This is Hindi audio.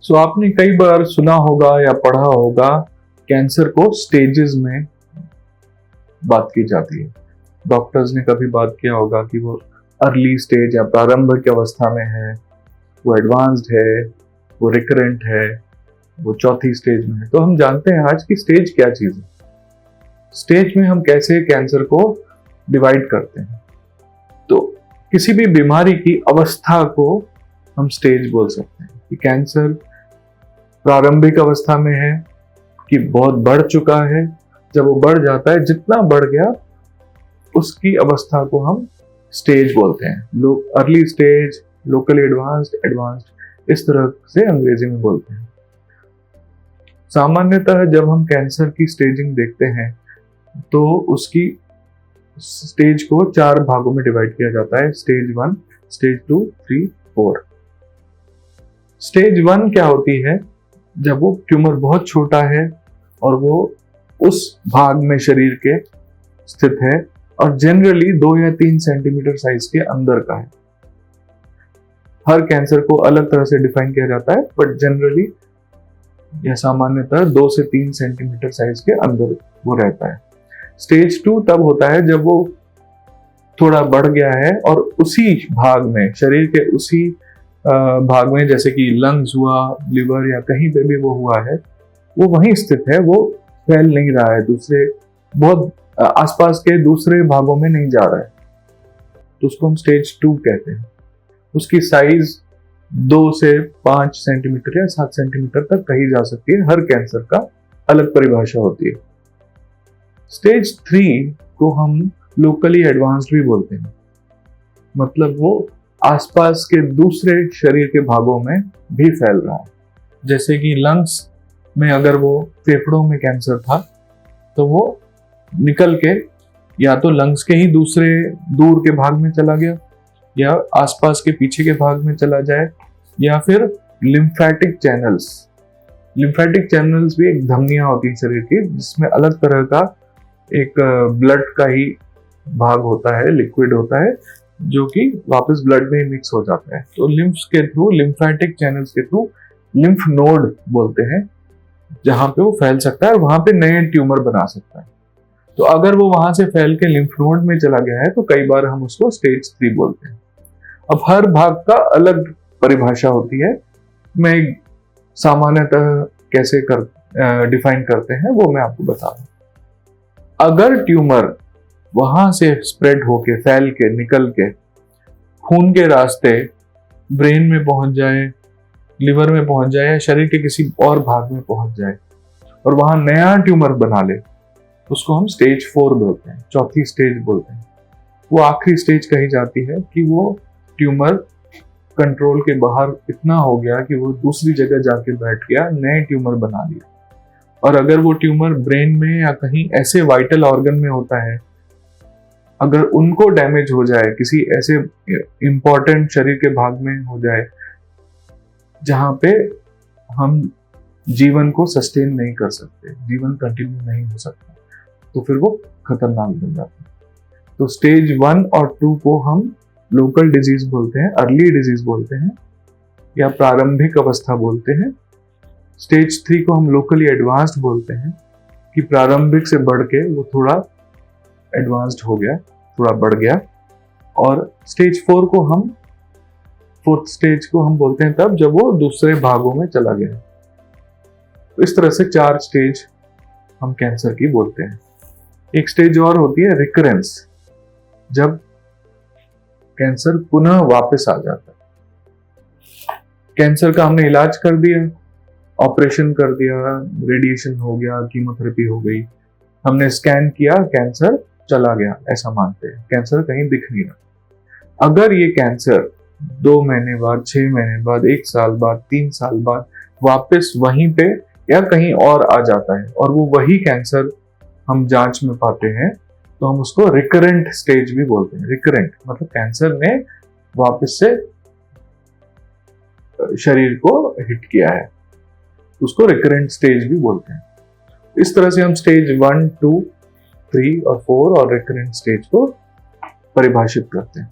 सो आपने कई बार सुना होगा या पढ़ा होगा कैंसर को स्टेजेस में बात की जाती है। डॉक्टर्स ने कभी बात किया होगा कि वो अर्ली स्टेज या प्रारंभिक अवस्था में है, वो एडवांस्ड है, वो रिकरेंट है, वो चौथी स्टेज में है। तो हम जानते हैं आज की स्टेज क्या चीज है। स्टेज में हम कैसे कैंसर को डिवाइड करते हैं। तो किसी भी बीमारी की अवस्था को हम स्टेज बोल सकते हैं कि कैंसर प्रारंभिक अवस्था में है कि बहुत बढ़ चुका है। जब वो बढ़ जाता है, जितना बढ़ गया उसकी अवस्था को हम स्टेज बोलते हैं। Early stage, locally advanced, advanced, इस तरह से अंग्रेजी में बोलते हैं। सामान्यतः जब हम कैंसर की स्टेजिंग देखते हैं तो उसकी स्टेज को 4 भागों में डिवाइड किया जाता है। Stage 1, stage 2, 3, 4। स्टेज 1 क्या होती है? जब वो ट्यूमर बहुत छोटा है और वो उस भाग में शरीर के स्थित है और जनरली 2 या 3 सेंटीमीटर साइज के अंदर का है। हर कैंसर को अलग तरह से डिफाइन किया जाता है, बट जनरली या सामान्यतः 2 से 3 सेंटीमीटर साइज के अंदर वो रहता है। स्टेज 2 तब होता है जब वो थोड़ा बढ़ गया है और उसी भाग में, शरीर के उसी भाग में, जैसे कि लंग्स हुआ, लिवर या कहीं पे भी वो हुआ है, वो वहीं स्थित है, वो फैल नहीं रहा है, दूसरे बहुत आसपास के दूसरे भागों में नहीं जा रहा है, तो उसको हम स्टेज 2 कहते हैं। उसकी साइज 2 से 5 सेंटीमीटर या 7 सेंटीमीटर तक कही जा सकती है। हर कैंसर का अलग परिभाषा होती है। स्टेज 3 को हम लोकली एडवांस्ड भी बोलते हैं, मतलब वो आसपास के दूसरे शरीर के भागों में भी फैल रहा है। जैसे कि लंग्स में अगर वो फेफड़ों में कैंसर था तो वो निकल के या तो लंग्स के ही दूसरे दूर के भाग में चला गया, या आसपास के पीछे के भाग में चला जाए, या फिर लिम्फेटिक चैनल्स। लिम्फेटिक चैनल्स भी एक धमनियां होती है शरीर की, जिसमें अलग तरह का एक ब्लड का ही भाग होता है, लिक्विड होता है, जो कि वापस ब्लड में मिक्स हो जाता है। तो लिम्फ्स के थ्रू, लिम्फेटिक चैनल्स के थ्रू, लिम्फ नोड बोलते हैं, जहां पे वो फैल सकता है, वहां पे नए ट्यूमर बना सकता है। तो अगर वो वहां से फैल के लिम्फ नोड में चला गया है तो कई बार हम उसको स्टेज 3 बोलते हैं। अब हर भाग का अलग परिभाषा होती है। मैं सामान्यतः कैसे डिफाइन करते हैं वो मैं आपको बता रहा हूं। अगर ट्यूमर वहां से स्प्रेड होके, फैल के, निकल के खून के रास्ते ब्रेन में पहुंच जाए, लिवर में पहुंच जाए, या शरीर के किसी और भाग में पहुंच जाए और वहां नया ट्यूमर बना ले, उसको हम स्टेज 4 बोलते हैं, चौथी स्टेज बोलते हैं। वो आखिरी स्टेज कही जाती है कि वो ट्यूमर कंट्रोल के बाहर इतना हो गया कि वो दूसरी जगह जाके बैठ गया, नए ट्यूमर बना लिया। और अगर वो ट्यूमर ब्रेन में या कहीं ऐसे वाइटल ऑर्गन में होता है, अगर उनको डैमेज हो जाए, किसी ऐसे इंपॉर्टेंट शरीर के भाग में हो जाए जहां पे हम जीवन को सस्टेन नहीं कर सकते, जीवन कंटिन्यू नहीं हो सकता, तो फिर वो खतरनाक बन जाता है। तो स्टेज 1 और 2 को हम लोकल डिजीज बोलते हैं, अर्ली डिजीज बोलते हैं, या प्रारंभिक अवस्था बोलते हैं। स्टेज 3 को हम लोकली एडवांस्ड बोलते हैं कि प्रारंभिक से बढ़ के वो थोड़ा एडवांस्ड हो गया, थोड़ा बढ़ गया। और स्टेज 4 को हम, 4th स्टेज को हम बोलते हैं तब जब वो दूसरे भागों में चला गया। तो इस तरह से 4 स्टेज हम कैंसर की बोलते हैं। एक स्टेज और होती है रिकरेंस, जब कैंसर पुनः वापस आ जाता है। कैंसर का हमने इलाज कर दिया, ऑपरेशन कर दिया, रेडिएशन हो गया, कीमोथेरेपी हो गई, हमने स्कैन किया, कैंसर चला गया, ऐसा मानते हैं, कैंसर कहीं दिख नहीं रहा। अगर ये कैंसर 2 महीने बाद, 6 महीने बाद, 1 साल बाद, 3 साल बाद वापस वहीं पे या कहीं और आ जाता है और वो वही कैंसर हम जांच में पाते हैं, तो हम उसको रिकरेंट स्टेज भी बोलते हैं। रिकरेंट मतलब कैंसर ने वापस से शरीर को हिट किया है, उसको रिकरेंट स्टेज भी बोलते हैं। इस तरह से हम स्टेज 1, 2, 3 और 4 और रिकरेंट स्टेज को परिभाषित करते हैं।